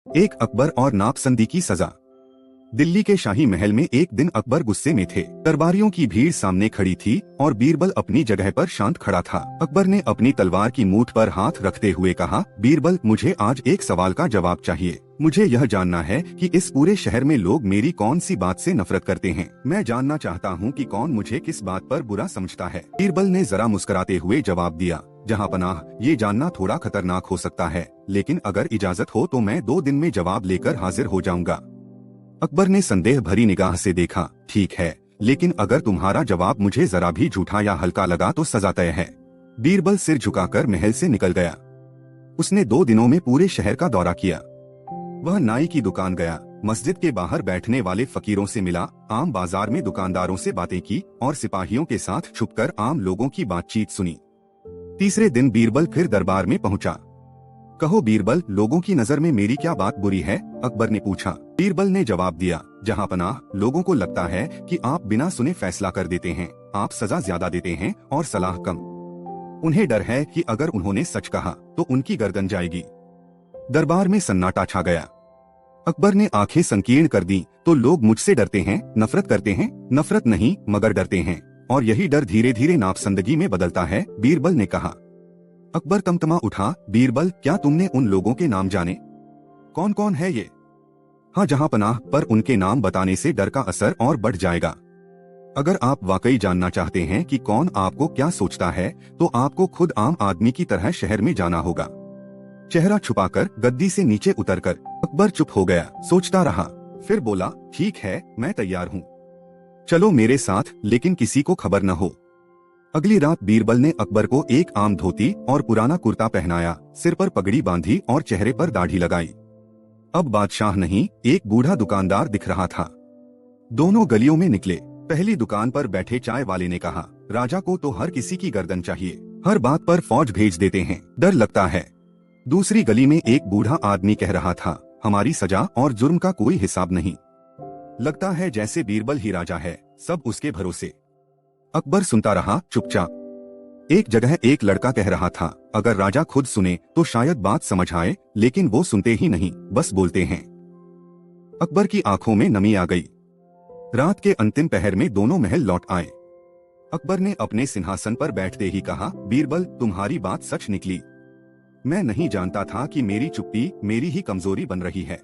एक अकबर और नापसंदी की सजा। दिल्ली के शाही महल में एक दिन अकबर गुस्से में थे। दरबारियों की भीड़ सामने खड़ी थी और बीरबल अपनी जगह पर शांत खड़ा था। अकबर ने अपनी तलवार की मूठ पर हाथ रखते हुए कहा, बीरबल, मुझे आज एक सवाल का जवाब चाहिए। मुझे यह जानना है कि इस पूरे शहर में लोग मेरी कौन सी बात से नफरत करते हैं। मैं जानना चाहता हूँ कि कौन मुझे किस बात पर बुरा समझता है। बीरबल ने जरा मुस्कुराते हुए जवाब दिया, जहांपनाह, ये जानना थोड़ा खतरनाक हो सकता है, लेकिन अगर इजाजत हो तो मैं 2 दिन में जवाब लेकर हाजिर हो जाऊंगा। अकबर ने संदेह भरी निगाह से देखा, ठीक है, लेकिन अगर तुम्हारा जवाब मुझे जरा भी झूठा या हल्का लगा तो सजा तय है। बीरबल सिर झुकाकर महल से निकल गया। उसने 2 दिनों में पूरे शहर का दौरा किया। वह नाई की दुकान गया, मस्जिद के बाहर बैठने वाले फकीरों से मिला, आम बाजार में दुकानदारों से बातें की और सिपाहियों के साथ छुपकर आम लोगों की बातचीत सुनी। तीसरे दिन बीरबल फिर दरबार में पहुंचा। कहो बीरबल, लोगों की नजर में मेरी क्या बात बुरी है? अकबर ने पूछा। बीरबल ने जवाब दिया, जहांपनाह, लोगों को लगता है कि आप बिना सुने फैसला कर देते हैं, आप सजा ज्यादा देते हैं और सलाह कम। उन्हें डर है कि अगर उन्होंने सच कहा तो उनकी गर्दन जाएगी। दरबार में सन्नाटा छा गया। अकबर ने आंखें संकीर्ण कर दी, तो लोग मुझसे डरते हैं, नफरत करते हैं? नफरत नहीं, मगर डरते हैं, और यही डर धीरे धीरे नापसंदगी में बदलता है, बीरबल ने कहा। अकबर तमतमा उठा, बीरबल, क्या तुमने उन लोगों के नाम जाने? कौन कौन है ये? हाँ जहांपनाह, पर उनके नाम बताने से डर का असर और बढ़ जाएगा। अगर आप वाकई जानना चाहते हैं कि कौन आपको क्या सोचता है, तो आपको खुद आम आदमी की तरह शहर में जाना होगा। चेहरा छुपाकर गद्दी से नीचे उतरकर अकबर चुप हो गया, सोचता रहा। फिर बोला, ठीक है, मैं तैयार हूँ, चलो मेरे साथ, लेकिन किसी को खबर न हो। अगली रात बीरबल ने अकबर को एक आम धोती और पुराना कुर्ता पहनाया, सिर पर पगड़ी बांधी और चेहरे पर दाढ़ी लगाई। अब बादशाह नहीं, एक बूढ़ा दुकानदार दिख रहा था। दोनों गलियों में निकले। पहली दुकान पर बैठे चाय वाले ने कहा, राजा को तो हर किसी की गर्दन चाहिए, हर बात पर फौज भेज देते हैं, डर लगता है। दूसरी गली में एक बूढ़ा आदमी कह रहा था, हमारी सजा और जुर्म का कोई हिसाब नहीं, लगता है जैसे बीरबल ही राजा है, सब उसके भरोसे। अकबर सुनता रहा, चुपचाप। एक जगह एक लड़का कह रहा था, अगर राजा खुद सुने तो शायद बात समझ आए, लेकिन वो सुनते ही नहीं, बस बोलते हैं। अकबर की आंखों में नमी आ गई। रात के अंतिम पहर में दोनों महल लौट आए। अकबर ने अपने सिंहासन पर बैठते ही कहा, बीरबल, तुम्हारी बात सच निकली। मैं नहीं जानता था कि मेरी चुप्पी मेरी ही कमजोरी बन रही है।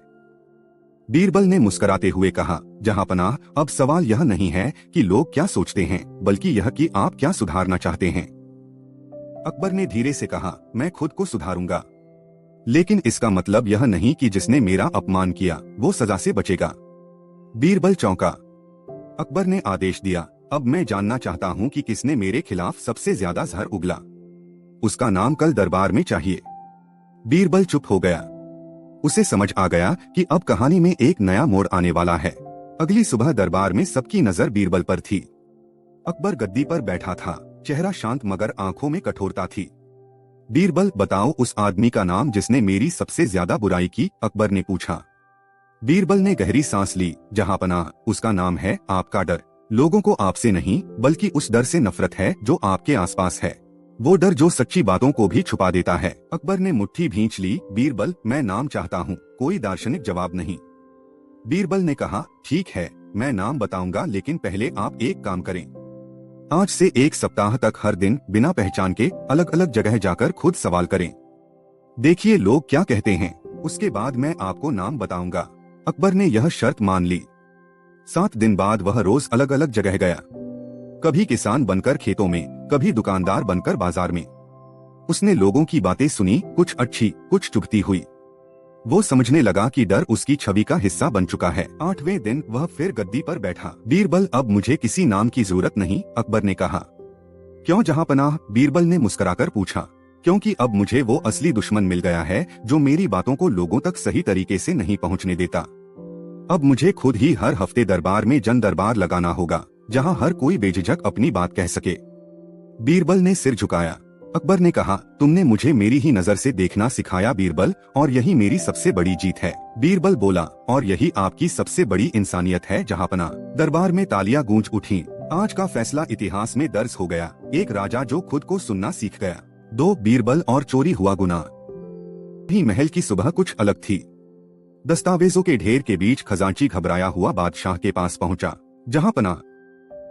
बीरबल ने मुस्कुराते हुए कहा, जहांपनाह, अब सवाल यह नहीं है कि लोग क्या सोचते हैं, बल्कि यह कि आप क्या सुधारना चाहते हैं। अकबर ने धीरे से कहा, मैं खुद को सुधारूंगा, लेकिन इसका मतलब यह नहीं कि जिसने मेरा अपमान किया वो सजा से बचेगा। बीरबल चौंका। अकबर ने आदेश दिया, अब मैं जानना चाहता हूँ कि किसने मेरे खिलाफ सबसे ज्यादा जहर उगला, उसका नाम कल दरबार में चाहिए। बीरबल चुप हो गया। उसे समझ आ गया कि अब कहानी में एक नया मोड़ आने वाला है। अगली सुबह दरबार में सबकी नजर बीरबल पर थी। अकबर गद्दी पर बैठा था, चेहरा शांत मगर आंखों में कठोरता थी। बीरबल, बताओ उस आदमी का नाम जिसने मेरी सबसे ज्यादा बुराई की, अकबर ने पूछा। बीरबल ने गहरी सांस ली, जहांपनाह, उसका नाम है आपका डर। लोगों को आपसे नहीं, बल्कि उस डर से नफरत है जो आपके आसपास है, वो डर जो सच्ची बातों को भी छुपा देता है। अकबर ने मुट्ठी भींच ली, बीरबल, मैं नाम चाहता हूँ, कोई दार्शनिक जवाब नहीं। बीरबल ने कहा, ठीक है, मैं नाम बताऊंगा, लेकिन पहले आप एक काम करें। आज से 1 सप्ताह तक हर दिन बिना पहचान के अलग अलग जगह जाकर खुद सवाल करें, देखिए लोग क्या कहते हैं, उसके बाद मैं आपको नाम बताऊंगा। अकबर ने यह शर्त मान ली। 7 दिन बाद वह रोज अलग अलग जगह गया, कभी किसान बनकर खेतों में, कभी दुकानदार बनकर बाजार में। उसने लोगों की बातें सुनी, कुछ अच्छी, कुछ चुभती हुई। वो समझने लगा कि डर उसकी छवि का हिस्सा बन चुका है। 8वें दिन वह फिर गद्दी पर बैठा। बीरबल, अब मुझे किसी नाम की जरूरत नहीं, अकबर ने कहा। क्यों जहांपनाह? बीरबल ने मुस्कुराकर पूछा। क्योंकि अब मुझे वो असली दुश्मन मिल गया है जो मेरी बातों को लोगों तक सही तरीके से नहीं पहुंचने देता। अब मुझे खुद ही हर हफ्ते दरबार में जन दरबार लगाना होगा, जहां हर कोई बेझिझक अपनी बात कह सके। बीरबल ने सिर झुकाया। अकबर ने कहा, तुमने मुझे मेरी ही नजर से देखना सिखाया बीरबल, और यही मेरी सबसे बड़ी जीत है। बीरबल बोला, और यही आपकी सबसे बड़ी इंसानियत है जहांपनाह। दरबार में तालियां गूंज उठी। आज का फैसला इतिहास में दर्ज हो गया। एक राजा जो खुद को सुनना सीख गया। 2 बीरबल और चोरी हुआ गुनाह। भी महल की सुबह कुछ अलग थी। दस्तावेजों के ढेर के बीच खजांची घबराया हुआ बादशाह के पास पहुंचा। जहां पनाह,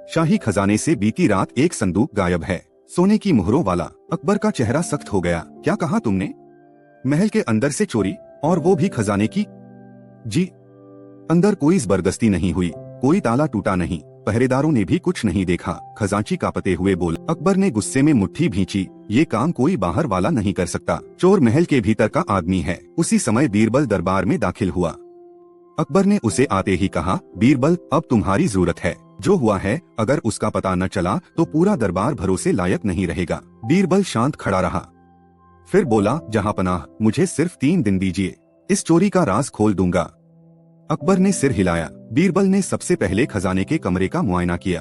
शाही खजाने से बीती रात एक संदूक गायब है, सोने की मुहरों वाला। अकबर का चेहरा सख्त हो गया। क्या कहा तुमने? महल के अंदर से चोरी, और वो भी खजाने की? जी, अंदर कोई जबरदस्ती नहीं हुई, कोई ताला टूटा नहीं, पहरेदारों ने भी कुछ नहीं देखा। खजांची कांपते हुए बोला। अकबर ने गुस्से में मुट्ठी भींची। ये काम कोई बाहर वाला नहीं कर सकता, चोर महल के भीतर का आदमी है। उसी समय बीरबल दरबार में दाखिल हुआ। अकबर ने उसे आते ही कहा, बीरबल, अब तुम्हारी जरूरत है। जो हुआ है, अगर उसका पता न चला तो पूरा दरबार भरोसे लायक नहीं रहेगा। बीरबल शांत खड़ा रहा, फिर बोला, जहांपनाह, मुझे सिर्फ 3 दिन दीजिए, इस चोरी का राज खोल दूंगा। अकबर ने सिर हिलाया। बीरबल ने सबसे पहले खजाने के कमरे का मुआयना किया।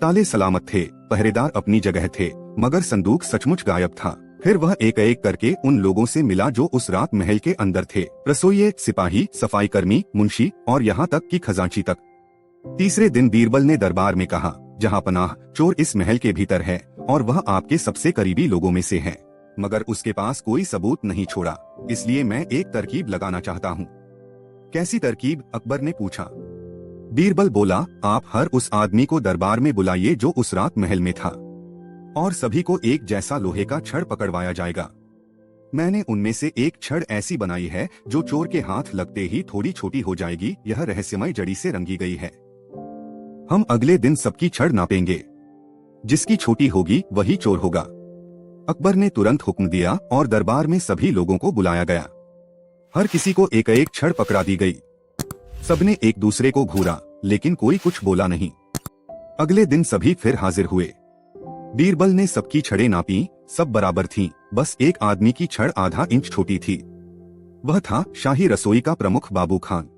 ताले सलामत थे, पहरेदार अपनी जगह थे, मगर संदूक सचमुच गायब था। फिर वह एक एक करके उन लोगों से मिला जो उस रात महल के अंदर थे। रसोइये, सिपाही, सफाई कर्मी, मुंशी और यहाँ तक कि खजांची तक। तीसरे दिन बीरबल ने दरबार में कहा, जहांपनाह, चोर इस महल के भीतर है और वह आपके सबसे करीबी लोगों में से है, मगर उसके पास कोई सबूत नहीं छोड़ा। इसलिए मैं एक तरकीब लगाना चाहता हूँ। कैसी तरकीब? अकबर ने पूछा। बीरबल बोला, आप हर उस आदमी को दरबार में बुलाइए जो उस रात महल में था, और सभी को एक जैसा लोहे का छड़ पकड़वाया जाएगा। मैंने उनमें से एक छड़ ऐसी बनाई है जो चोर के हाथ लगते ही थोड़ी छोटी हो जाएगी। यह रहस्यमय जड़ी से रंगी गई है। हम अगले दिन सबकी छड़ नापेंगे, जिसकी छोटी होगी वही चोर होगा। अकबर ने तुरंत हुक्म दिया और दरबार में सभी लोगों को बुलाया गया। हर किसी को एक एक छड़ पकड़ा दी गई। सबने एक दूसरे को घूरा, लेकिन कोई कुछ बोला नहीं। अगले दिन सभी फिर हाजिर हुए। बीरबल ने सबकी छड़ें नापी, सब बराबर थीं, बस एक आदमी की छड़ आधा इंच छोटी थी। वह था शाही रसोई का प्रमुख बाबू खान।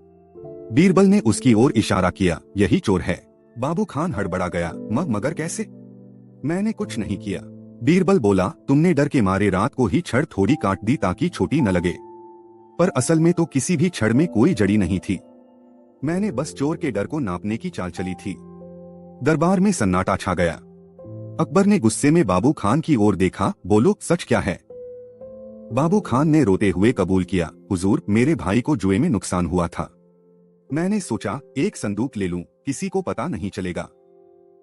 बीरबल ने उसकी ओर इशारा किया, यही चोर है। बाबू खान हड़बड़ा गया, मगर कैसे? मैंने कुछ नहीं किया। बीरबल बोला, तुमने डर के मारे रात को ही छड़ थोड़ी काट दी ताकि छोटी न लगे, पर असल में तो किसी भी छड़ में कोई जड़ी नहीं थी। मैंने बस चोर के डर को नापने की चाल चली थी। दरबार में सन्नाटा छा गया। अकबर ने गुस्से में बाबू खान की ओर देखा। बोलो, सच क्या है? बाबू खान ने रोते हुए कबूल किया, हुजूर, मेरे भाई को जुए में नुकसान हुआ था। मैंने सोचा एक संदूक ले लूं, किसी को पता नहीं चलेगा।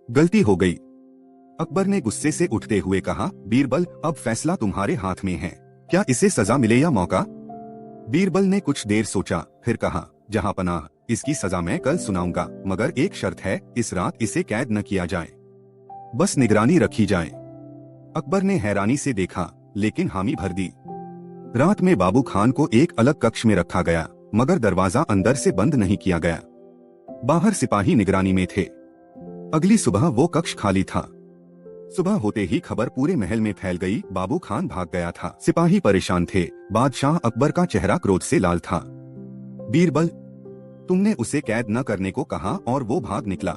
गलती हो गई। अकबर ने गुस्से से उठते हुए कहा, बीरबल, अब फैसला तुम्हारे हाथ में है। क्या इसे सजा मिले या मौका? बीरबल ने कुछ देर सोचा, फिर कहा, जहांपनाह, इसकी सजा मैं कल सुनाऊंगा, मगर एक शर्त है, इस रात इसे कैद न किया जाए, बस निगरानी रखी जाए। अकबर ने हैरानी से देखा, लेकिन हामी भर दी। रात में बाबू खान को एक अलग कक्ष में रखा गया, मगर दरवाजा अंदर से बंद नहीं किया गया। बाहर सिपाही निगरानी में थे। अगली सुबह वो कक्ष खाली था। सुबह होते ही खबर पूरे महल में फैल गई, बाबू खान भाग गया था। सिपाही परेशान थे। बादशाह अकबर का चेहरा क्रोध से लाल था। बीरबल, तुमने उसे कैद न करने को कहा और वो भाग निकला।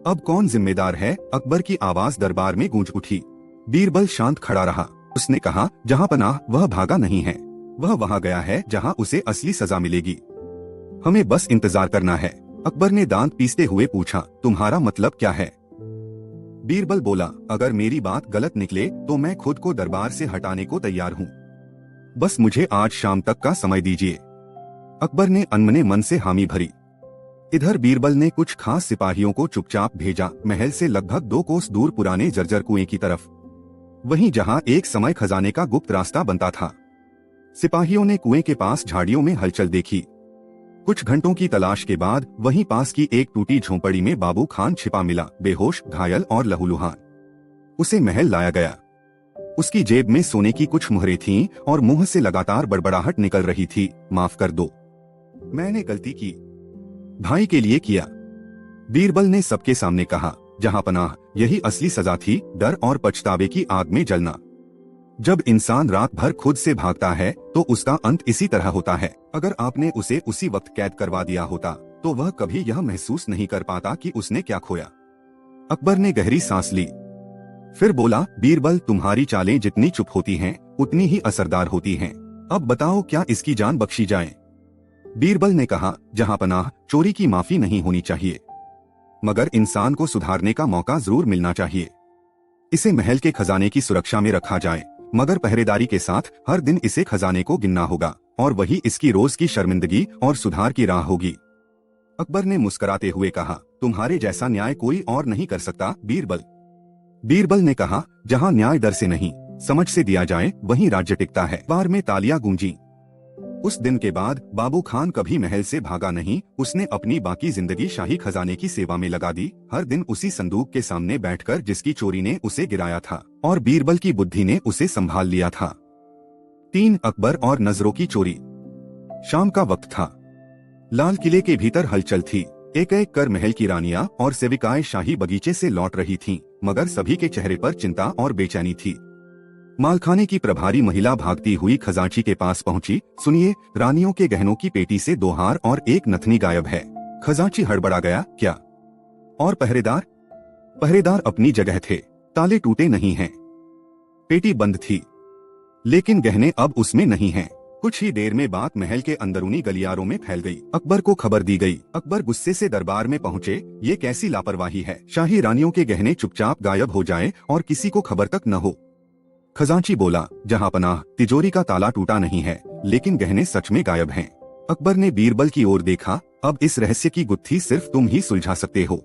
अब कौन जिम्मेदार है? अकबर की आवाज दरबार में गूंज उठी। बीरबल शांत खड़ा रहा। उसने कहा, जहांपनाह, वह भागा नहीं है, वह वहां गया है जहां उसे असली सजा मिलेगी। हमें बस इंतजार करना है। अकबर ने दांत पीसते हुए पूछा, तुम्हारा मतलब क्या है? बीरबल बोला, अगर मेरी बात गलत निकले तो मैं खुद को दरबार से हटाने को तैयार हूँ, बस मुझे आज शाम तक का समय दीजिए। अकबर ने अनमने मन से हामी भरी। इधर बीरबल ने कुछ खास सिपाहियों को चुपचाप भेजा, महल से लगभग 2 कोस दूर पुराने जर्जर कुएं की तरफ, वहीं जहां एक समय खजाने का गुप्त रास्ता बनता था। सिपाहियों ने कुएं के पास झाड़ियों में हलचल देखी। कुछ घंटों की तलाश के बाद वहीं पास की एक टूटी झोंपड़ी में बाबू खान छिपा मिला, बेहोश, घायल और लहूलुहान। उसे महल लाया गया। उसकी जेब में सोने की कुछ मुहरें थीं और मुंह से लगातार बड़बड़ाहट निकल रही थी, माफ कर दो, मैंने गलती की, भाई के लिए किया। बीरबल ने सबके सामने कहा, जहांपनाह, यही असली सजा थी, डर और पछतावे की आग में जलना। जब इंसान रात भर खुद से भागता है तो उसका अंत इसी तरह होता है। अगर आपने उसे उसी वक्त कैद करवा दिया होता तो वह कभी यह महसूस नहीं कर पाता कि उसने क्या खोया। अकबर ने गहरी सांस ली, फिर बोला, बीरबल, तुम्हारी चालें जितनी चुप होती हैं उतनी ही असरदार होती हैं। अब बताओ, क्या इसकी जान बख्शी जाए? बीरबल ने कहा, जहांपनाह, चोरी की माफी नहीं होनी चाहिए, मगर इंसान को सुधारने का मौका जरूर मिलना चाहिए। इसे महल के खजाने की सुरक्षा में रखा जाए, मगर पहरेदारी के साथ हर दिन इसे खजाने को गिनना होगा और वही इसकी रोज की शर्मिंदगी और सुधार की राह होगी। अकबर ने मुस्कुराते हुए कहा, तुम्हारे जैसा न्याय कोई और नहीं कर सकता बीरबल। बीरबल ने कहा, जहाँ न्याय दर से नहीं समझ से दिया जाए वहीं राज्य टिकता है। बार में तालियां गूंजी। उस दिन के बाद बाबू खान कभी महल से भागा नहीं। उसने अपनी बाकी जिंदगी शाही खजाने की सेवा में लगा दी, हर दिन उसी संदूक के सामने बैठकर जिसकी चोरी ने उसे गिराया था और बीरबल की बुद्धि ने उसे संभाल लिया था। 3 अकबर और नजरों की चोरी। शाम का वक्त था। लाल किले के भीतर हलचल थी। एक एक कर महल की रानियां और सेविकाएं शाही बगीचे से लौट रही थीं, मगर सभी के चेहरे पर चिंता और बेचैनी थी। मालखाने की प्रभारी महिला भागती हुई खजांची के पास पहुंची। सुनिए, रानियों के गहनों की पेटी से 2 हार और 1 नथनी गायब है। खजांची हड़बड़ा गया, क्या? और पहरेदार? पहरेदार अपनी जगह थे, ताले टूटे नहीं हैं। पेटी बंद थी, लेकिन गहने अब उसमें नहीं हैं। कुछ ही देर में बात महल के अंदरूनी गलियारों में फैल गई। अकबर को खबर दी गई। अकबर गुस्से से दरबार में पहुंचे। ये कैसी लापरवाही है, शाही रानियों के गहने चुपचाप गायब हो जाएं और किसी को खबर तक न हो। खजांची बोला, जहांपनाह, तिजोरी का ताला टूटा नहीं है, लेकिन गहने सच में गायब हैं। अकबर ने बीरबल की ओर देखा, अब इस रहस्य की गुत्थी सिर्फ तुम ही सुलझा सकते हो।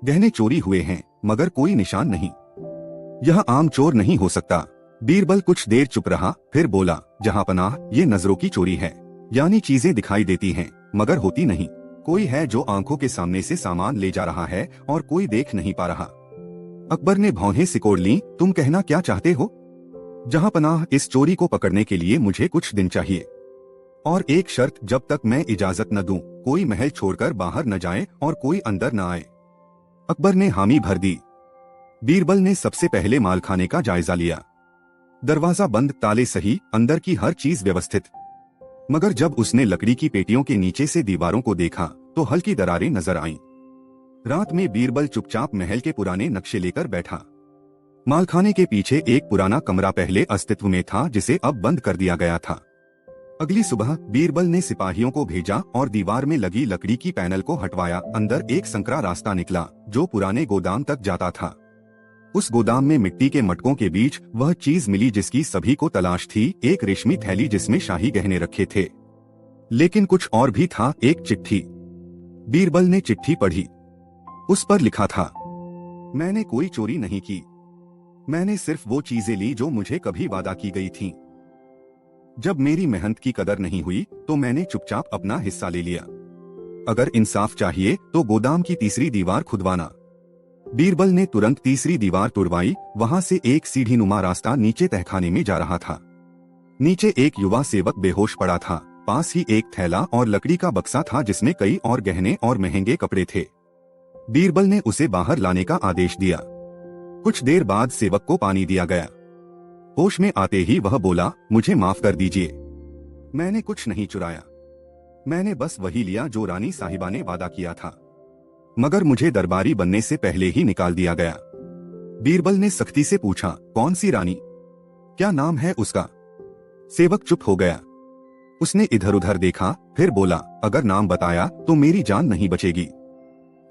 गहने चोरी हुए हैं, मगर कोई निशान नहीं। यह आम चोर नहीं हो सकता। बीरबल कुछ देर चुप रहा, फिर बोला, जहांपनाह, ये नजरों की चोरी है। यानी चीजें दिखाई देती हैं, मगर होती नहीं। कोई है जो आंखों के सामने से सामान ले जा रहा है और कोई देख नहीं पा रहा। अकबर ने भौहें सिकोड़ लीं, तुम कहना क्या चाहते हो? जहांपनाह, इस चोरी को पकड़ने के लिए मुझे कुछ दिन चाहिए, और एक शर्त, जब तक मैं इजाजत न दूं, कोई महल छोड़कर बाहर न जाए और कोई अंदर न आए। अकबर ने हामी भर दी। बीरबल ने सबसे पहले मालखाने का जायजा लिया। दरवाजा बंद, ताले सही, अंदर की हर चीज व्यवस्थित। मगर जब उसने लकड़ी की पेटियों के नीचे से दीवारों को देखा तो हल्की दरारें नजर आईं। रात में बीरबल चुपचाप महल के पुराने नक्शे लेकर बैठा। मालखाने के पीछे एक पुराना कमरा पहले अस्तित्व में था, जिसे अब बंद कर दिया गया था। अगली सुबह बीरबल ने सिपाहियों को भेजा और दीवार में लगी लकड़ी की पैनल को हटवाया। अंदर एक संकरा रास्ता निकला जो पुराने गोदाम तक जाता था। उस गोदाम में मिट्टी के मटकों के बीच वह चीज मिली जिसकी सभी को तलाश थी, एक रेशमी थैली जिसमें शाही गहने रखे थे। लेकिन कुछ और भी था, एक चिट्ठी। बीरबल ने चिट्ठी पढ़ी। उस पर लिखा था, मैंने कोई चोरी नहीं की, मैंने सिर्फ वो चीजें ली जो मुझे कभी वादा की गई थीं। जब मेरी मेहनत की कदर नहीं हुई तो मैंने चुपचाप अपना हिस्सा ले लिया। अगर इंसाफ चाहिए तो गोदाम की तीसरी दीवार खुदवाना। बीरबल ने तुरंत तीसरी दीवार तुड़वाई। वहां से एक सीढ़ीनुमा रास्ता नीचे तहखाने में जा रहा था। नीचे एक युवा सेवक बेहोश पड़ा था। पास ही एक थैला और लकड़ी का बक्सा था जिसमें कई और गहने और महंगे कपड़े थे। बीरबल ने उसे बाहर लाने का आदेश दिया। कुछ देर बाद सेवक को पानी दिया गया। होश में आते ही वह बोला, मुझे माफ कर दीजिए, मैंने कुछ नहीं चुराया, मैंने बस वही लिया जो रानी साहिबा ने वादा किया था, मगर मुझे दरबारी बनने से पहले ही निकाल दिया गया। बीरबल ने सख्ती से पूछा, कौन सी रानी, क्या नाम है उसका? सेवक चुप हो गया। उसने इधर उधर देखा, फिर बोला, अगर नाम बताया तो मेरी जान नहीं बचेगी।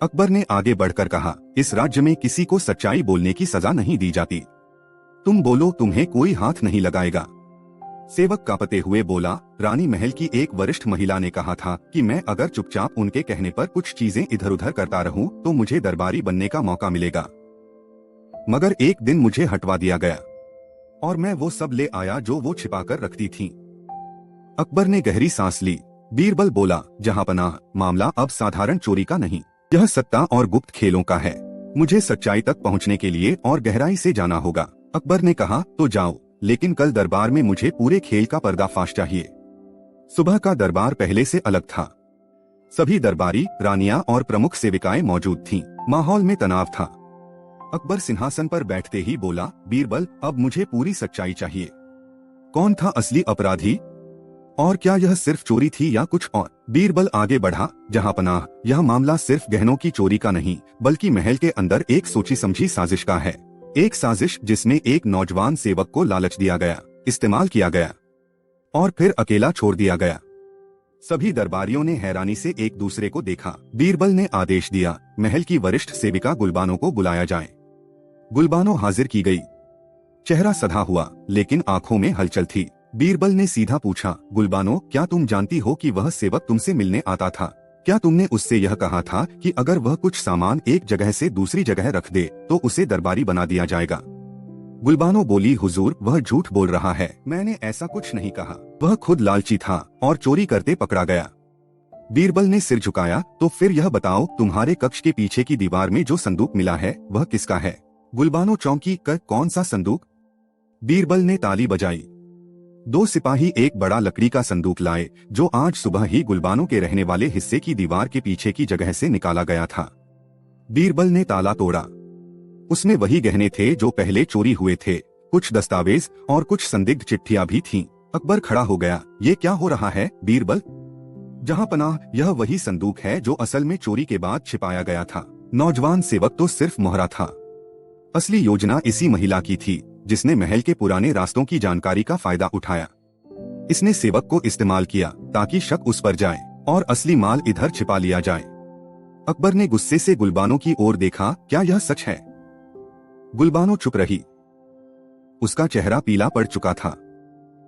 अकबर ने आगे बढ़कर कहा, इस राज्य में किसी को सच्चाई बोलने की सजा नहीं दी जाती। तुम बोलो, तुम्हें कोई हाथ नहीं लगाएगा। सेवक कांपते हुए बोला, रानी महल की एक वरिष्ठ महिला ने कहा था कि मैं अगर चुपचाप उनके कहने पर कुछ चीजें इधर उधर करता रहूं तो मुझे दरबारी बनने का मौका मिलेगा। मगर एक दिन मुझे हटवा दिया गया और मैं वो सब ले आया जो वो छिपाकर रखती थीं। अकबर ने गहरी सांस ली। बीरबल बोला, जहांपनाह, मामला अब साधारण चोरी का नहीं, यह सत्ता और गुप्त खेलों का है। मुझे सच्चाई तक पहुंचने के लिए और गहराई से जाना होगा। अकबर ने कहा, तो जाओ, लेकिन कल दरबार में मुझे पूरे खेल का पर्दाफाश चाहिए। सुबह का दरबार पहले से अलग था। सभी दरबारी, रानियां और प्रमुख सेविकाएं मौजूद थीं। माहौल में तनाव था। अकबर सिंहासन पर बैठते ही बोला, बीरबल, अब मुझे पूरी सच्चाई चाहिए। कौन था असली अपराधी और क्या यह सिर्फ चोरी थी या कुछ और? बीरबल आगे बढ़ा, जहांपनाह, यह मामला सिर्फ गहनों की चोरी का नहीं, बल्कि महल के अंदर एक सोची समझी साजिश का है। एक साजिश जिसमें एक नौजवान सेवक को लालच दिया गया, इस्तेमाल किया गया और फिर अकेला छोड़ दिया गया। सभी दरबारियों ने हैरानी से एक दूसरे को देखा। बीरबल ने आदेश दिया, महल की वरिष्ठ सेविका गुलबानो को बुलाया जाए। गुलबानो हाजिर की गई। चेहरा सधा हुआ, लेकिन आंखों में हलचल थी। बीरबल ने सीधा पूछा, गुलबानो, क्या तुम जानती हो कि वह सेवक तुमसे मिलने आता था? क्या तुमने उससे यह कहा था कि अगर वह कुछ सामान एक जगह से दूसरी जगह रख दे तो उसे दरबारी बना दिया जाएगा? गुलबानो बोली, हुजूर, वह झूठ बोल रहा है। मैंने ऐसा कुछ नहीं कहा। वह खुद लालची था और चोरी करते पकड़ा गया। बीरबल ने सिर झुकाया, तो फिर यह बताओ, तुम्हारे कक्ष के पीछे की दीवार में जो संदूक मिला है वह किसका है? गुलबानो चौंकी कर, कौन सा संदूक? बीरबल ने ताली बजाई। 2 सिपाही एक बड़ा लकड़ी का संदूक लाए जो आज सुबह ही गुलबानो के रहने वाले हिस्से की दीवार के पीछे की जगह से निकाला गया था। बीरबल ने ताला तोड़ा। उसमें वही गहने थे जो पहले चोरी हुए थे, कुछ दस्तावेज और कुछ संदिग्ध चिट्ठियां भी थीं। अकबर खड़ा हो गया। ये क्या हो रहा है बीरबल? जहांपनाह, यह वही संदूक है जो असल में चोरी के बाद छिपाया गया था। नौजवान सेवक तो सिर्फ मोहरा था। असली योजना इसी महिला की थी जिसने महल के पुराने रास्तों की जानकारी का फायदा उठाया। इसने सेवक को इस्तेमाल किया ताकि शक उस पर जाए और असली माल इधर छिपा लिया जाए। अकबर ने गुस्से से गुलबानो की ओर देखा, क्या यह सच है? गुलबानो चुप रही। उसका चेहरा पीला पड़ चुका था।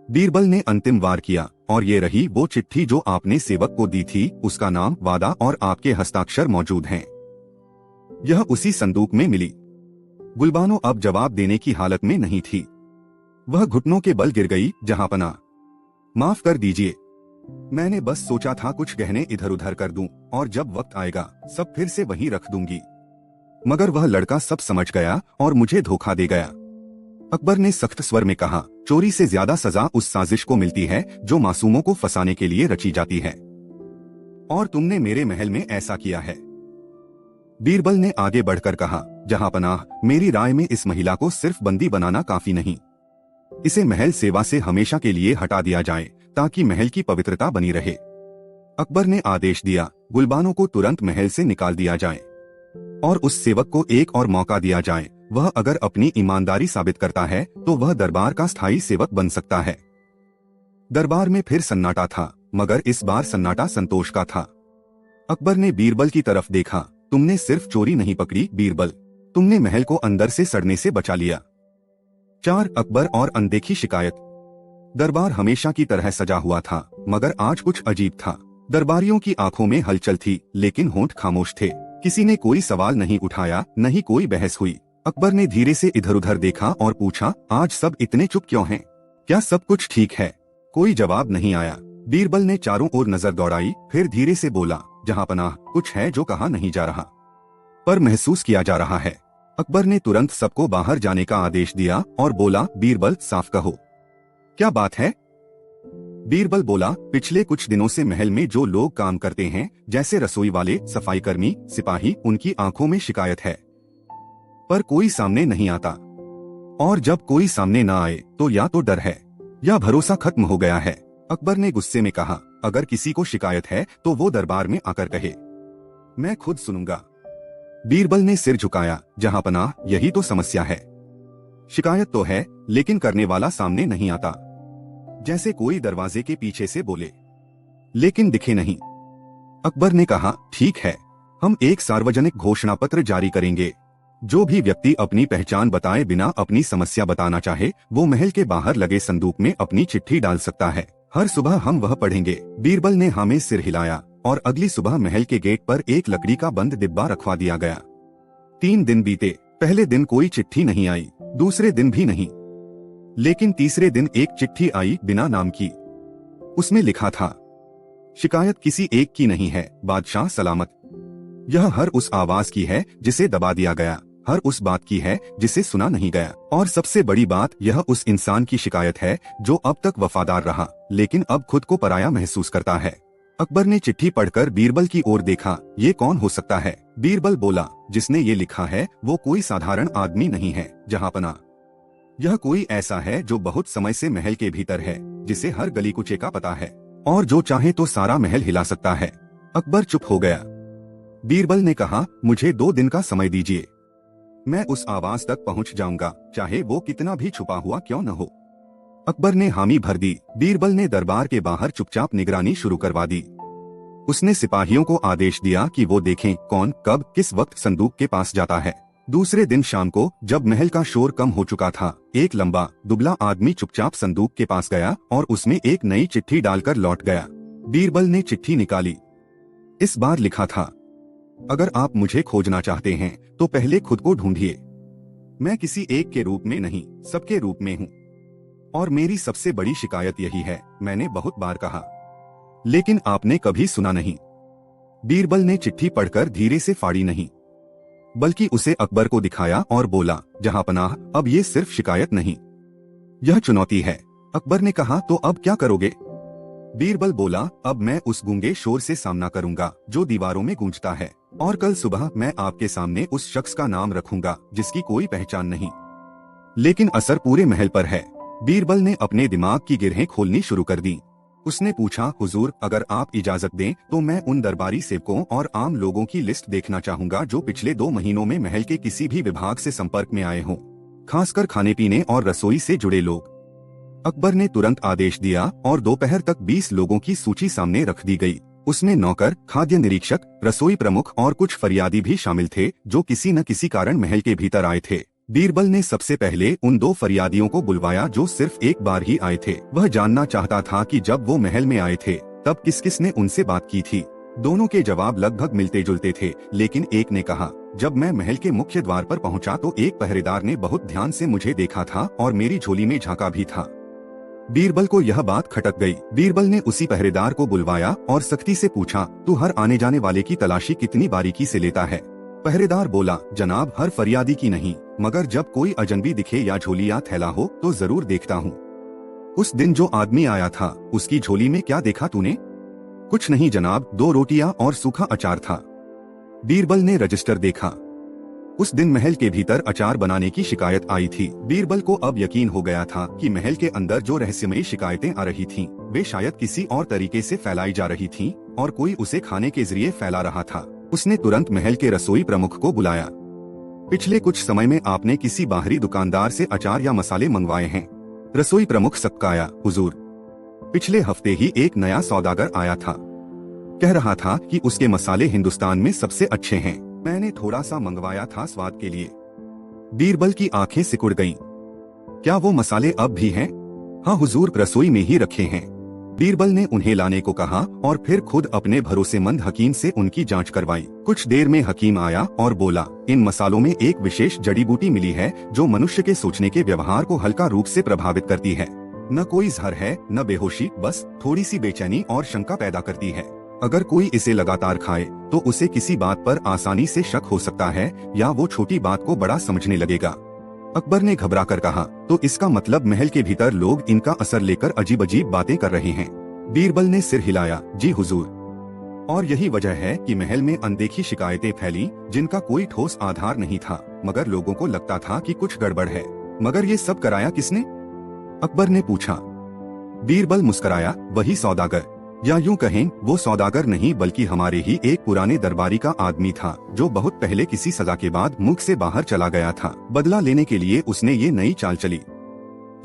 बीरबल ने अंतिम वार किया, और ये रही वो चिट्ठी जो आपने सेवक को दी थी। उसका नाम, वादा और आपके हस्ताक्षर मौजूद हैं। यह उसी संदूक में मिली। गुलबानो अब जवाब देने की हालत में नहीं थी। वह घुटनों के बल गिर गई। जहांपनाह, माफ कर दीजिए, मैंने बस सोचा था कुछ गहने इधर उधर कर दूं और जब वक्त आएगा सब फिर से वहीं रख दूंगी। मगर वह लड़का सब समझ गया और मुझे धोखा दे गया। अकबर ने सख्त स्वर में कहा, चोरी से ज्यादा सजा उस साजिश को मिलती है जो मासूमों को फंसाने के लिए रची जाती है, और तुमने मेरे महल में ऐसा किया है। बीरबल ने आगे बढ़कर कहा, जहांपनाह, मेरी राय में इस महिला को सिर्फ बंदी बनाना काफी नहीं। इसे महल सेवा से हमेशा के लिए हटा दिया जाए ताकि महल की पवित्रता बनी रहे। अकबर ने आदेश दिया, गुलबानो को तुरंत महल से निकाल दिया जाए और उस सेवक को एक और मौका दिया जाए। वह अगर अपनी ईमानदारी साबित करता है तो वह दरबार का स्थायी सेवक बन सकता है। दरबार में फिर सन्नाटा था, मगर इस बार सन्नाटा संतोष का था। अकबर ने बीरबल की तरफ देखा, तुमने सिर्फ चोरी नहीं पकड़ी बीरबल, तुमने महल को अंदर से सड़ने से बचा लिया। 4 अकबर और अनदेखी शिकायत। दरबार हमेशा की तरह सजा हुआ था, मगर आज कुछ अजीब था। दरबारियों की आंखों में हलचल थी, लेकिन होंठ खामोश थे। किसी ने कोई सवाल नहीं उठाया, न ही कोई बहस हुई। अकबर ने धीरे से इधर उधर देखा और पूछा, आज सब इतने चुप क्यों हैं? क्या सब कुछ ठीक है? कोई जवाब नहीं आया। बीरबल ने चारों ओर नजर दौड़ाई, फिर धीरे से बोला, जहांपनाह, कुछ है जो कहा नहीं जा रहा पर महसूस किया जा रहा है। अकबर ने तुरंत सबको बाहर जाने का आदेश दिया और बोला, बीरबल, साफ कहो, क्या बात है? बीरबल बोला, पिछले कुछ दिनों से महल में जो लोग काम करते हैं, जैसे रसोई वाले, सफाई कर्मी, सिपाही, उनकी आंखों में शिकायत है, पर कोई सामने नहीं आता। और जब कोई सामने ना आए तो या तो डर है या भरोसा खत्म हो गया है। अकबर ने गुस्से में कहा, अगर किसी को शिकायत है तो वो दरबार में आकर कहे, मैं खुद सुनूंगा। बीरबल ने सिर झुकाया, जहांपनाह, यही तो समस्या है। शिकायत तो है, लेकिन करने वाला सामने नहीं आता। जैसे कोई दरवाजे के पीछे से बोले लेकिन दिखे नहीं। अकबर ने कहा, ठीक है, हम एक सार्वजनिक घोषणा पत्र जारी करेंगे। जो भी व्यक्ति अपनी पहचान बताए बिना अपनी समस्या बताना चाहे, वो महल के बाहर लगे संदूक में अपनी चिट्ठी डाल सकता है। हर सुबह हम वह पढ़ेंगे। बीरबल ने हाँ में सिर हिलाया और अगली सुबह महल के गेट पर एक लकड़ी का बंद डिब्बा रखवा दिया गया। 3 दिन बीते। पहले दिन कोई चिट्ठी नहीं आई, दूसरे दिन भी नहीं, लेकिन तीसरे दिन एक चिट्ठी आई बिना नाम की। उसमें लिखा था, शिकायत किसी एक की नहीं है, बादशाह सलामत। यह हर उस आवाज की है जिसे दबा दिया गया, हर उस बात की है जिसे सुना नहीं गया, और सबसे बड़ी बात, यह उस इंसान की शिकायत है जो अब तक वफादार रहा लेकिन अब खुद को पराया महसूस करता है। अकबर ने चिट्ठी पढ़कर बीरबल की ओर देखा, ये कौन हो सकता है? बीरबल बोला, जिसने ये लिखा है वो कोई साधारण आदमी नहीं है जहांपनाह। यह कोई ऐसा है जो बहुत समय से महल के भीतर है, जिसे हर गली कुचे का पता है, और जो चाहे तो सारा महल हिला सकता है। अकबर चुप हो गया। बीरबल ने कहा, मुझे 2 दिन का समय दीजिए, मैं उस आवाज तक पहुंच जाऊंगा, चाहे वो कितना भी छुपा हुआ क्यों न हो। अकबर ने हामी भर दी। बीरबल ने दरबार के बाहर चुपचाप निगरानी शुरू करवा दी। उसने सिपाहियों को आदेश दिया कि वो देखें कौन कब किस वक्त संदूक के पास जाता है। दूसरे दिन शाम को जब महल का शोर कम हो चुका था, एक लंबा दुबला आदमी चुपचाप संदूक के पास गया और उसमें एक नई चिट्ठी डालकर लौट गया। बीरबल ने चिट्ठी निकाली। इस बार लिखा था, अगर आप मुझे खोजना चाहते हैं तो पहले खुद को ढूंढिए। मैं किसी एक के रूप में नहीं, सबके रूप में हूँ। और मेरी सबसे बड़ी शिकायत यही है, मैंने बहुत बार कहा, लेकिन आपने कभी सुना नहीं। बीरबल ने चिट्ठी पढ़कर धीरे से फाड़ी नहीं, बल्कि उसे अकबर को दिखाया और बोला, जहांपनाह, अब ये सिर्फ शिकायत नहीं, यह चुनौती है। अकबर ने कहा, तो अब क्या करोगे? बीरबल बोला, अब मैं उस गूंगे शोर से सामना करूंगा जो दीवारों में गूंजता है, और कल सुबह मैं आपके सामने उस शख्स का नाम रखूंगा जिसकी कोई पहचान नहीं, लेकिन असर पूरे महल पर है। बीरबल ने अपने दिमाग की गिरहें खोलनी शुरू कर दी। उसने पूछा, हुजूर, अगर आप इजाजत दें तो मैं उन दरबारी सेवकों और आम लोगों की लिस्ट देखना चाहूंगा जो पिछले 2 महीनों में महल के किसी भी विभाग से संपर्क में आए हों, खासकर खाने पीने और रसोई से जुड़े लोग। अकबर ने तुरंत आदेश दिया और दोपहर तक 20 लोगों की सूची सामने रख दी गई। उसमें नौकर, खाद्य निरीक्षक, रसोई प्रमुख और कुछ फरियादी भी शामिल थे जो किसी न किसी कारण महल के भीतर आए थे। बीरबल ने सबसे पहले उन 2 फरियादियों को बुलवाया जो सिर्फ एक बार ही आए थे। वह जानना चाहता था कि जब वो महल में आए थे तब किस किस ने उनसे बात की थी। दोनों के जवाब लगभग मिलते जुलते थे, लेकिन एक ने कहा, जब मैं महल के मुख्य द्वार पर पहुंचा तो एक पहरेदार ने बहुत ध्यान से मुझे देखा था और मेरी झोली में झांका भी था। बीरबल को यह बात खटक गई। बीरबल ने उसी पहरेदार को बुलवाया और सख्ती से पूछा, तू हर आने जाने वाले की तलाशी कितनी बारीकी से लेता है? पहरेदार बोला, जनाब, हर फरियादी की नहीं, मगर जब कोई अजनबी दिखे या झोली या थैला हो तो जरूर देखता हूँ। उस दिन जो आदमी आया था उसकी झोली में क्या देखा तूने? कुछ नहीं जनाब, 2 रोटियां और सूखा अचार था। बीरबल ने रजिस्टर देखा। उस दिन महल के भीतर अचार बनाने की शिकायत आई थी। बीरबल को अब यकीन हो गया था कि महल के अंदर जो रहस्यमयी शिकायतें आ रही थीं, वे शायद किसी और तरीके से फैलाई जा रही थीं और कोई उसे खाने के जरिए फैला रहा था। उसने तुरंत महल के रसोई प्रमुख को बुलाया। पिछले कुछ समय में आपने किसी बाहरी दुकानदार से अचार या मसाले मंगवाए हैं? रसोई प्रमुख सक्काया, हुजूर, पिछले हफ्ते ही एक नया सौदागर आया था, कह रहा था कि उसके मसाले हिंदुस्तान में सबसे अच्छे हैं। मैंने थोड़ा सा मंगवाया था स्वाद के लिए। बीरबल की आंखें सिकुड़ गईं। क्या वो मसाले अब भी हैं? हाँ हुजूर, रसोई में ही रखे हैं। बीरबल ने उन्हें लाने को कहा और फिर खुद अपने भरोसेमंद हकीम से उनकी जांच करवाई। कुछ देर में हकीम आया और बोला, इन मसालों में एक विशेष जड़ी बूटी मिली है जो मनुष्य के सोचने के व्यवहार को हल्का रूप से प्रभावित करती है। न कोई जहर है न बेहोशी, बस थोड़ी सी बेचैनी और शंका पैदा करती है। अगर कोई इसे लगातार खाए तो उसे किसी बात पर आसानी से शक हो सकता है या वो छोटी बात को बड़ा समझने लगेगा। अकबर ने घबरा कर कहा, तो इसका मतलब महल के भीतर लोग इनका असर लेकर अजीब अजीब बातें कर रहे हैं। बीरबल ने सिर हिलाया, जी हुजूर, और यही वजह है कि महल में अनदेखी शिकायतें फैली जिनका कोई ठोस आधार नहीं था, मगर लोगों को लगता था कि कुछ गड़बड़ है। मगर ये सब कराया किसने? अकबर ने पूछा। बीरबल मुस्कराया, वही सौदागर, या यूं कहें वो सौदागर नहीं बल्कि हमारे ही एक पुराने दरबारी का आदमी था जो बहुत पहले किसी सजा के बाद मुल्क से बाहर चला गया था। बदला लेने के लिए उसने ये नई चाल चली।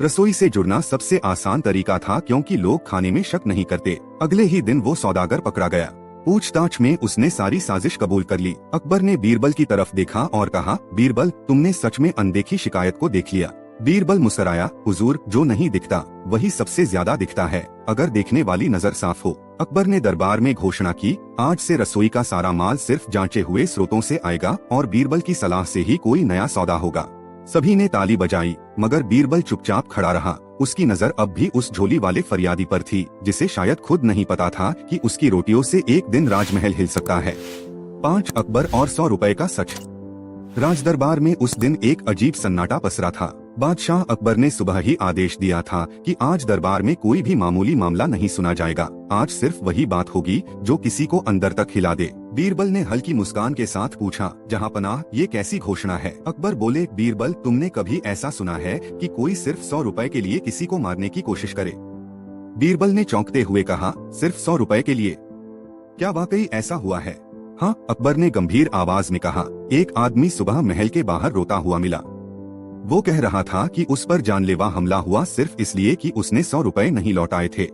रसोई से जुड़ना सबसे आसान तरीका था क्योंकि लोग खाने में शक नहीं करते। अगले ही दिन वो सौदागर पकड़ा गया। पूछताछ में उसने सारी साजिश कबूल कर ली। अकबर ने बीरबल की तरफ देखा और कहा, बीरबल, तुमने सच में अनदेखी शिकायत को देख लिया? बीरबल मुस्कुराया, हुजूर, जो नहीं दिखता वही सबसे ज्यादा दिखता है, अगर देखने वाली नजर साफ हो। अकबर ने दरबार में घोषणा की, आज से रसोई का सारा माल सिर्फ जांचे हुए स्रोतों से आएगा और बीरबल की सलाह से ही कोई नया सौदा होगा। सभी ने ताली बजाई, मगर बीरबल चुपचाप खड़ा रहा। उसकी नजर अब भी उस झोली वाले फरियादी पर थी जिसे शायद खुद नहीं पता था कि उसकी रोटियों से एक दिन राजमहल हिल सकता है। 5 अकबर और 100 रुपए का सच। राजदरबार में उस दिन एक अजीब सन्नाटा पसरा था। बादशाह अकबर ने सुबह ही आदेश दिया था कि आज दरबार में कोई भी मामूली मामला नहीं सुना जाएगा। आज सिर्फ वही बात होगी जो किसी को अंदर तक हिला दे। बीरबल ने हल्की मुस्कान के साथ पूछा, जहांपनाह, ये कैसी घोषणा है? अकबर बोले, बीरबल, तुमने कभी ऐसा सुना है कि कोई सिर्फ 100 रुपए के लिए किसी को मारने की कोशिश करे? बीरबल ने चौंकते हुए कहा, सिर्फ 100 रुपए के लिए? क्या वाकई ऐसा हुआ है? हाँ, अकबर ने गंभीर आवाज में कहा। एक आदमी सुबह महल के बाहर रोता हुआ मिला। वो कह रहा था कि उस पर जानलेवा हमला हुआ सिर्फ इसलिए कि उसने 100 रुपए नहीं लौटाए थे।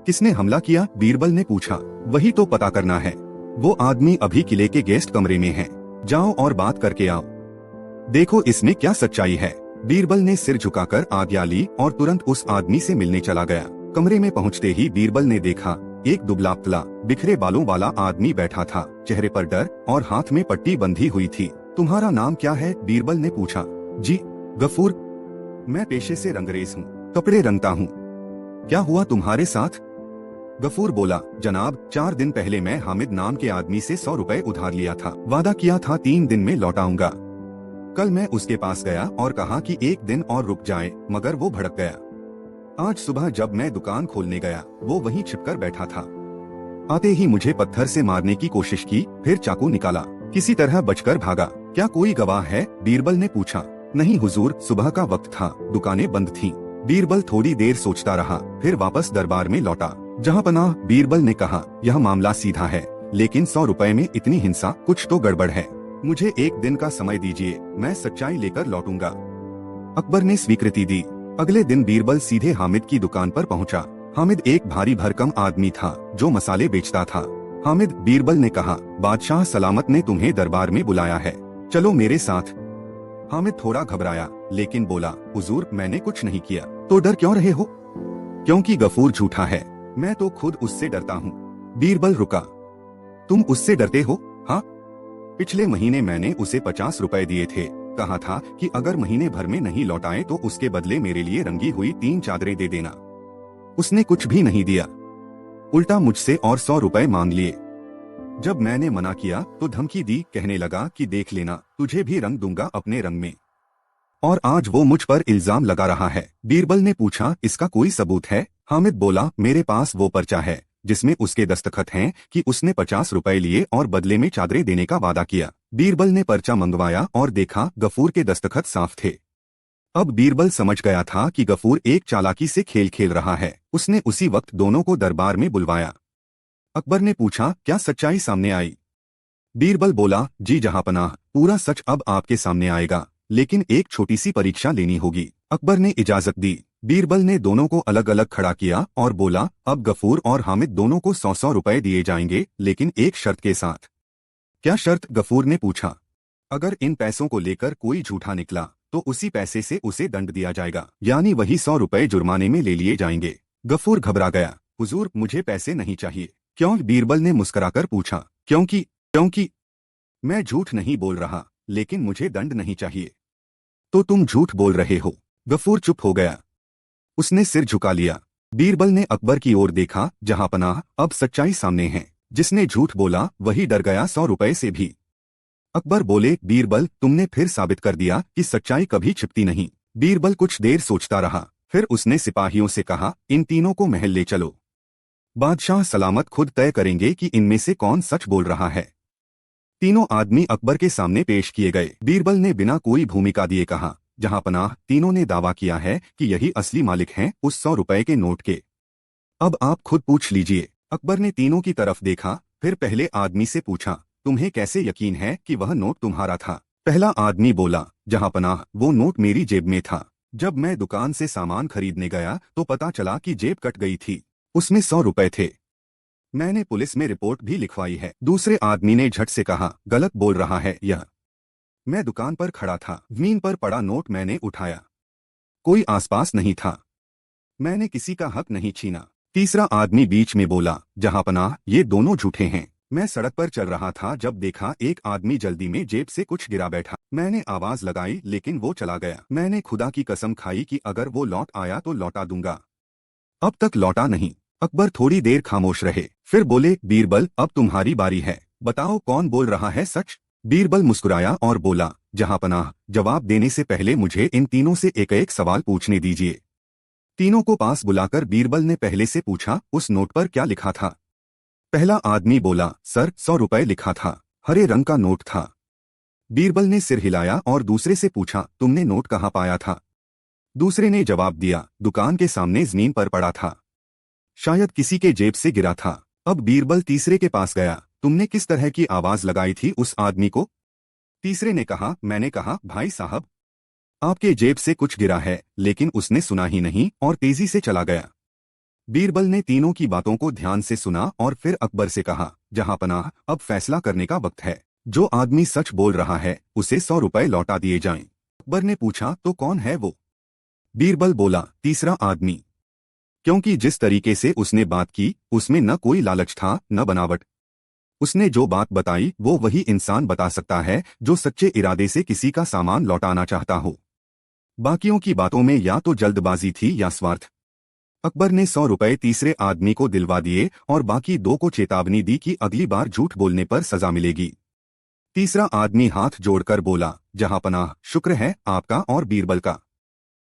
किसने हमला किया? बीरबल ने पूछा। वही तो पता करना है। वो आदमी अभी किले के गेस्ट कमरे में है, जाओ और बात करके आओ। देखो इसमें क्या सच्चाई है। बीरबल ने सिर झुकाकर आज्ञा ली और तुरंत उस आदमी से मिलने चला गया। कमरे में पहुंचते ही बीरबल ने देखा एक दुबला पतला बिखरे बालों वाला आदमी बैठा था। चेहरे पर डर और हाथ में पट्टी बंधी हुई थी। तुम्हारा नाम क्या है? बीरबल ने पूछा। जी गफूर, मैं पेशे से रंगरेज हूँ, कपड़े रंगता हूँ। क्या हुआ तुम्हारे साथ? गफूर बोला, जनाब 4 दिन पहले मैं हामिद नाम के आदमी से 100 रुपए उधार लिया था। वादा किया था 3 दिन में लौटाऊंगा। कल मैं उसके पास गया और कहा कि 1 दिन और रुक जाए, मगर वो भड़क गया। आज सुबह जब मैं दुकान खोलने गया, वो वहीं छिपकर बैठा था। आते ही मुझे पत्थर से मारने की कोशिश की, फिर चाकू निकाला, किसी तरह बचकर भागा। क्या कोई गवाह है? बीरबल ने पूछा। नहीं हुजूर, सुबह का वक्त था, दुकानें बंद थीं। बीरबल थोड़ी देर सोचता रहा, फिर वापस दरबार में लौटा। जहांपनाह, बीरबल ने कहा, यह मामला सीधा है, लेकिन 100 रुपए में इतनी हिंसा, कुछ तो गड़बड़ है। मुझे 1 दिन का समय दीजिए, मैं सच्चाई लेकर लौटूंगा। अकबर ने स्वीकृति दी। अगले दिन बीरबल सीधे हामिद की दुकान पर पहुंचा। हामिद एक भारी भरकम आदमी था जो मसाले बेचता था। हामिद, बीरबल ने कहा, बादशाह सलामत ने तुम्हें दरबार में बुलाया है, चलो मेरे साथ। हामिद थोड़ा घबराया, लेकिन बोला, हुजूर मैंने कुछ नहीं किया। तो डर क्यों रहे हो? क्योंकि गफूर झूठा है, मैं तो खुद उससे डरता हूँ। बीरबल रुका। तुम उससे डरते हो? हाँ, पिछले महीने मैंने उसे 50 रुपए दिए थे। कहा था कि अगर महीने भर में नहीं लौटाए तो उसके बदले मेरे लिए रंगी हुई 3 चादरें दे देना। उसने कुछ भी नहीं दिया, उल्टा मुझसे और 100 रुपए मांग लिए। जब मैंने मना किया तो धमकी दी, कहने लगा कि देख लेना, तुझे भी रंग दूंगा अपने रंग में। और आज वो मुझ पर इल्जाम लगा रहा है। बीरबल ने पूछा, इसका कोई सबूत है? हामिद बोला, मेरे पास वो पर्चा है जिसमें उसके दस्तखत हैं कि उसने 50 रुपए लिए और बदले में चादरें देने का वादा किया। बीरबल ने पर्चा मंगवाया और देखा गफूर के दस्तखत साफ थे। अब बीरबल समझ गया था कि गफूर एक चालाकी से खेल खेल रहा है। उसने उसी वक्त दोनों को दरबार में बुलवाया। अकबर ने पूछा, क्या सच्चाई सामने आई? बीरबल बोला, जी जहांपनाह, पूरा सच अब आपके सामने आएगा, लेकिन एक छोटी सी परीक्षा लेनी होगी। अकबर ने इजाजत दी। बीरबल ने दोनों को अलग अलग खड़ा किया और बोला, अब गफूर और हामिद दोनों को 100-100 रुपए दिए जाएंगे, लेकिन एक शर्त के साथ। क्या शर्त? गफूर ने पूछा। अगर इन पैसों को लेकर कोई झूठा निकला तो उसी पैसे से उसे दंड दिया जाएगा, यानी वही 100 रुपए जुर्माने में ले लिए जाएंगे। गफूर घबरा गया। हुजूर मुझे पैसे नहीं चाहिए। क्यों? बीरबल ने मुस्कुराकर पूछा। क्योंकि मैं झूठ नहीं बोल रहा, लेकिन मुझे दंड नहीं चाहिए। तो तुम झूठ बोल रहे हो? गफूर चुप हो गया। उसने सिर झुका लिया। बीरबल ने अकबर की ओर देखा। जहांपनाह, अब सच्चाई सामने है। जिसने झूठ बोला वही डर गया 100 रुपए से भी। अकबर बोले, बीरबल तुमने फिर साबित कर दिया कि सच्चाई कभी छिपती नहीं। बीरबल कुछ देर सोचता रहा, फिर उसने सिपाहियों से कहा, इन तीनों को महल ले चलो। बादशाह सलामत खुद तय करेंगे कि इनमें से कौन सच बोल रहा है। तीनों आदमी अकबर के सामने पेश किए गए। बीरबल ने बिना कोई भूमिका दिए कहा, जहांपनाह, तीनों ने दावा किया है कि यही असली मालिक हैं उस 100 रुपए के नोट के। अब आप खुद पूछ लीजिए। अकबर ने तीनों की तरफ देखा, फिर पहले आदमी से पूछा, तुम्हें कैसे यकीन है कि वह नोट तुम्हारा था? पहला आदमी बोला, जहांपनाह, वो नोट मेरी जेब में था। जब मैं दुकान से सामान खरीदने गया तो पता चला कि जेब कट गई थी, उसमें 100 रुपए थे। मैंने पुलिस में रिपोर्ट भी लिखवाई है। दूसरे आदमी ने झट से कहा, गलत बोल रहा है यह। मैं दुकान पर खड़ा था, जमीन पर पड़ा नोट मैंने उठाया, कोई आसपास नहीं था, मैंने किसी का हक नहीं छीना। तीसरा आदमी बीच में बोला, जहांपनाह, ये दोनों झूठे हैं। मैं सड़क पर चल रहा था जब देखा एक आदमी जल्दी में जेब से कुछ गिरा बैठा। मैंने आवाज लगाई लेकिन वो चला गया। मैंने खुदा की कसम खाई कि अगर वो लौट आया तो लौटा दूंगा। अब तक लौटा नहीं। अकबर थोड़ी देर खामोश रहे, फिर बोले, बीरबल अब तुम्हारी बारी है, बताओ कौन बोल रहा है सच? बीरबल मुस्कुराया और बोला, जहांपनाह, जवाब देने से पहले मुझे इन तीनों से एक एक सवाल पूछने दीजिए। तीनों को पास बुलाकर बीरबल ने पहले से पूछा, उस नोट पर क्या लिखा था? पहला आदमी बोला, सर 100 रुपए लिखा था, हरे रंग का नोट था। बीरबल ने सिर हिलाया और दूसरे से पूछा, तुमने नोट कहाँ पाया था? दूसरे ने जवाब दिया, दुकान के सामने जमीन पर पड़ा था, शायद किसी के जेब से गिरा था। अब बीरबल तीसरे के पास गया, तुमने किस तरह की आवाज लगाई थी उस आदमी को? तीसरे ने कहा, मैंने कहा, भाई साहब आपके जेब से कुछ गिरा है, लेकिन उसने सुना ही नहीं और तेजी से चला गया। बीरबल ने तीनों की बातों को ध्यान से सुना और फिर अकबर से कहा, जहांपनाह, अब फैसला करने का वक्त है। जो आदमी सच बोल रहा है उसे 100 रुपए लौटा दिए जाएं। अकबर ने पूछा, तो कौन है वो? बीरबल बोला, तीसरा आदमी। क्योंकि जिस तरीके से उसने बात की उसमें न कोई लालच था न बनावट। उसने जो बात बताई वो वही इंसान बता सकता है जो सच्चे इरादे से किसी का सामान लौटाना चाहता हो। बाकियों की बातों में या तो जल्दबाजी थी या स्वार्थ। अकबर ने 100 रुपए तीसरे आदमी को दिलवा दिए और बाकी दो को चेतावनी दी कि अगली बार झूठ बोलने पर सजा मिलेगी। तीसरा आदमी हाथ जोड़कर बोला, जहांपनाह, शुक्र है आपका और बीरबल का।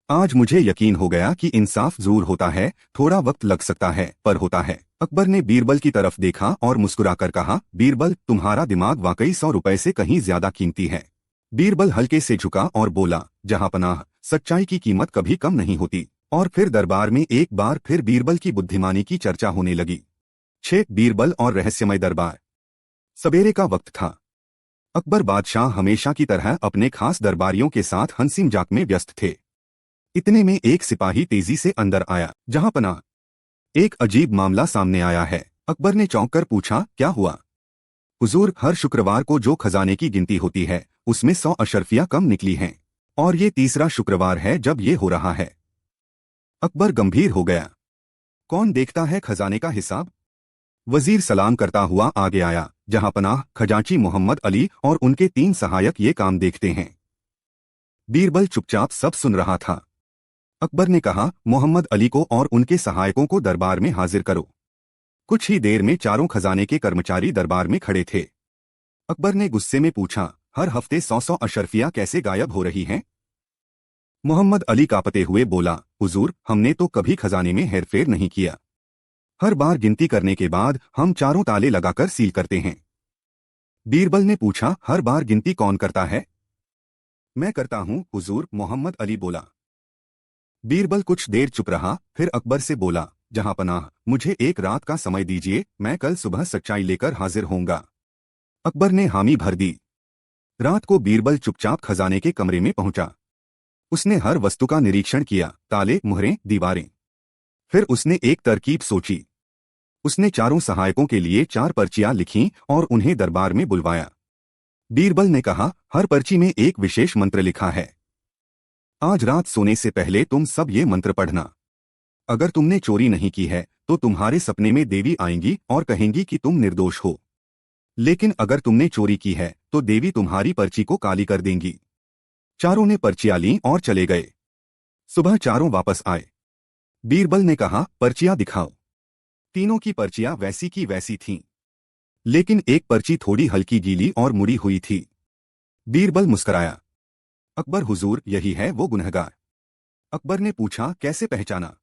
आज मुझे यकीन हो गया कि इंसाफ जरूर होता है, थोड़ा वक्त लग सकता है पर होता है। अकबर ने बीरबल की तरफ देखा और मुस्कुराकर कहा, बीरबल, तुम्हारा दिमाग वाकई 100 रुपए से कहीं ज्यादा कीमती है। बीरबल हल्के से झुका और बोला, जहांपनाह, सच्चाई की कीमत कभी कम नहीं होती। और फिर दरबार में एक बार फिर बीरबल की बुद्धिमानी की चर्चा होने लगी। 6 बीरबल और रहस्यमय दरबार। सवेरे का वक्त था। अकबर बादशाह हमेशा की तरह अपने खास दरबारियों के साथ हंसी मजाक में व्यस्त थे। इतने में एक सिपाही तेजी से अंदर आया। जहांपनाह, एक अजीब मामला सामने आया है। अकबर ने चौंक कर पूछा, क्या हुआ? हुजूर, हर शुक्रवार को जो खजाने की गिनती होती है उसमें 100 अशर्फियां कम निकली हैं और ये तीसरा शुक्रवार है जब ये हो रहा है। अकबर गंभीर हो गया। कौन देखता है खजाने का हिसाब? वजीर सलाम करता हुआ आगे आया। जहांपनाह, खजांची मोहम्मद अली और उनके 3 सहायक ये काम देखते हैं। बीरबल चुपचाप सब सुन रहा था। अकबर ने कहा, मोहम्मद अली को और उनके सहायकों को दरबार में हाजिर करो। कुछ ही देर में चारों खजाने के कर्मचारी दरबार में खड़े थे। अकबर ने गुस्से में पूछा, हर हफ्ते 100 अशर्फियां कैसे गायब हो रही हैं? मोहम्मद अली कांपते हुए बोला, हुजूर, हमने तो कभी खजाने में हेरफेर नहीं किया। हर बार गिनती करने के बाद हम चारों ताले लगाकर सील करते हैं। बीरबल ने पूछा, हर बार गिनती कौन करता है? मैं करता हूं हुजूर, मोहम्मद अली बोला। बीरबल कुछ देर चुप रहा, फिर अकबर से बोला, जहांपनाह, मुझे एक रात का समय दीजिए, मैं कल सुबह सच्चाई लेकर हाजिर होऊंगा। अकबर ने हामी भर दी। रात को बीरबल चुपचाप खजाने के कमरे में पहुंचा। उसने हर वस्तु का निरीक्षण किया, ताले, मुहरें, दीवारें। फिर उसने एक तरकीब सोची। उसने चारों सहायकों के लिए 4 पर्चियां लिखीं और उन्हें दरबार में बुलवाया। बीरबल ने कहा, हर पर्ची में एक विशेष मंत्र लिखा है। आज रात सोने से पहले तुम सब ये मंत्र पढ़ना। अगर तुमने चोरी नहीं की है तो तुम्हारे सपने में देवी आएंगी और कहेंगी कि तुम निर्दोष हो। लेकिन अगर तुमने चोरी की है तो देवी तुम्हारी पर्ची को काली कर देंगी। चारों ने पर्चियां लीं और चले गए। सुबह चारों वापस आए। बीरबल ने कहा, पर्चियां दिखाओ। तीनों की पर्चियां वैसी की वैसी थीं, लेकिन एक पर्ची थोड़ी हल्की गीली और मुड़ी हुई थी। बीरबल मुस्कराया। अकबर, हुजूर, यही है वो गुनहगार। अकबर ने पूछा, कैसे पहचाना?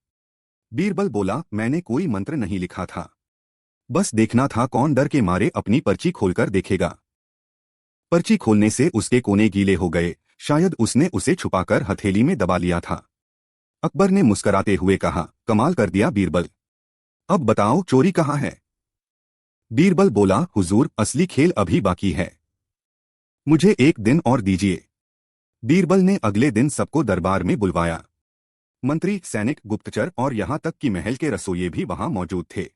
बीरबल बोला, मैंने कोई मंत्र नहीं लिखा था, बस देखना था कौन डर के मारे अपनी पर्ची खोलकर देखेगा। पर्ची खोलने से उसके कोने गीले हो गए, शायद उसने उसे छुपाकर हथेली में दबा लिया था। अकबर ने मुस्कराते हुए कहा, कमाल कर दिया बीरबल। अब बताओ चोरी कहाँ है? बीरबल बोला, हुजूर, असली खेल अभी बाकी है, मुझे एक दिन और दीजिए। बीरबल ने अगले दिन सबको दरबार में बुलवाया। मंत्री, सैनिक, गुप्तचर और यहां तक कि महल के रसोइये भी वहां मौजूद थे।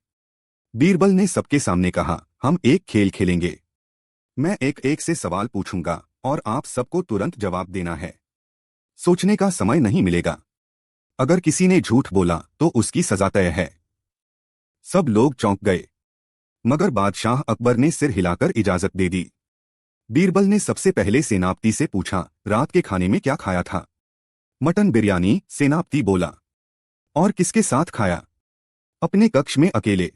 बीरबल ने सबके सामने कहा, हम एक खेल खेलेंगे। मैं एक एक से सवाल पूछूंगा और आप सबको तुरंत जवाब देना है। सोचने का समय नहीं मिलेगा। अगर किसी ने झूठ बोला तो उसकी सजा तय है। सब लोग चौंक गए, मगर बादशाह अकबर ने सिर हिलाकर इजाजत दे दी। बीरबल ने सबसे पहले सेनापति से पूछा, रात के खाने में क्या खाया था? मटन बिरयानी, सेनापति बोला। और किसके साथ खाया? अपने कक्ष में अकेले।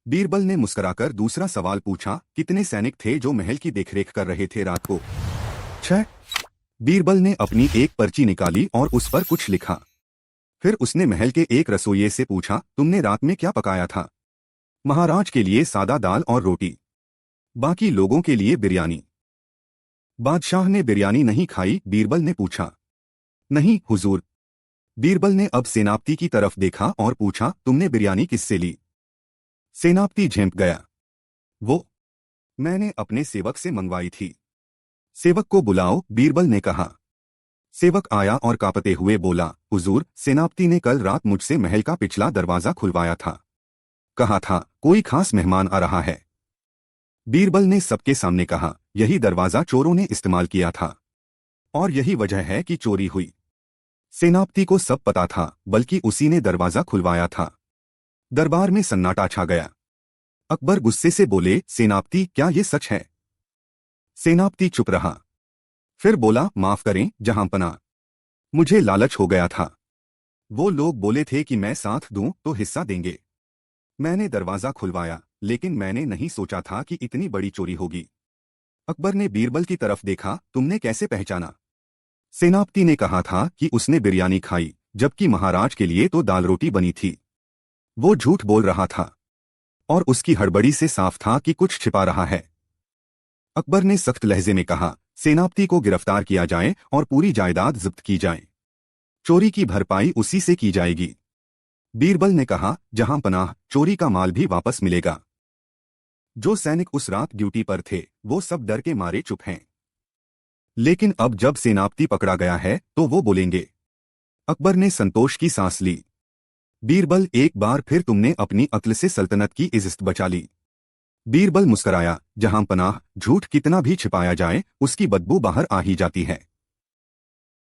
बीरबल ने मुस्कुराकर दूसरा सवाल पूछा, कितने सैनिक थे जो महल की देखरेख कर रहे थे रात को? 6। बीरबल ने अपनी एक पर्ची निकाली और उस पर कुछ लिखा। फिर उसने महल के एक रसोइये से पूछा, तुमने रात में क्या पकाया था? महाराज के लिए सादा दाल और रोटी, बाकी लोगों के लिए बिरयानी। बादशाह ने बिरयानी नहीं खाई? बीरबल ने पूछा। नहीं हुजूर। बीरबल ने अब सेनापति की तरफ देखा और पूछा, तुमने बिरयानी किससे ली? सेनापति झेंप गया। वो मैंने अपने सेवक से मंगवाई थी। सेवक को बुलाओ, बीरबल ने कहा। सेवक आया और कांपते हुए बोला, हुजूर, सेनापति ने कल रात मुझसे महल का पिछला दरवाजा खुलवाया था। कहा था कोई खास मेहमान आ रहा है। बीरबल ने सबके सामने कहा, यही दरवाजा चोरों ने इस्तेमाल किया था और यही वजह है कि चोरी हुई। सेनापति को सब पता था, बल्कि उसी ने दरवाजा खुलवाया था। दरबार में सन्नाटा छा गया। अकबर गुस्से से बोले, सेनापति, क्या ये सच है? सेनापति चुप रहा। फिर बोला, माफ करें जहांपना, मुझे लालच हो गया था। वो लोग बोले थे कि मैं साथ दूं तो हिस्सा देंगे। मैंने दरवाजा खुलवाया, लेकिन मैंने नहीं सोचा था कि इतनी बड़ी चोरी होगी। अकबर ने बीरबल की तरफ देखा, तुमने कैसे पहचाना? सेनापति ने कहा था कि उसने बिरयानी खाई, जबकि महाराज के लिए तो दाल रोटी बनी थी। वो झूठ बोल रहा था और उसकी हड़बड़ी से साफ था कि कुछ छिपा रहा है। अकबर ने सख्त लहजे में कहा, सेनापति को गिरफ्तार किया जाए और पूरी जायदाद जब्त की जाए। चोरी की भरपाई उसी से की जाएगी। बीरबल ने कहा, जहां पनाह, चोरी का माल भी वापस मिलेगा। जो सैनिक उस रात ड्यूटी पर थे, वो सब डर के मारे चुप हैं। लेकिन अब जब सेनापति पकड़ा गया है तो वो बोलेंगे। अकबर ने संतोष की सांस ली। बीरबल, एक बार फिर तुमने अपनी अक्ल से सल्तनत की इज्जत बचा ली। बीरबल मुस्कराया, जहां पनाह, झूठ कितना भी छिपाया जाए उसकी बदबू बाहर आ ही जाती है।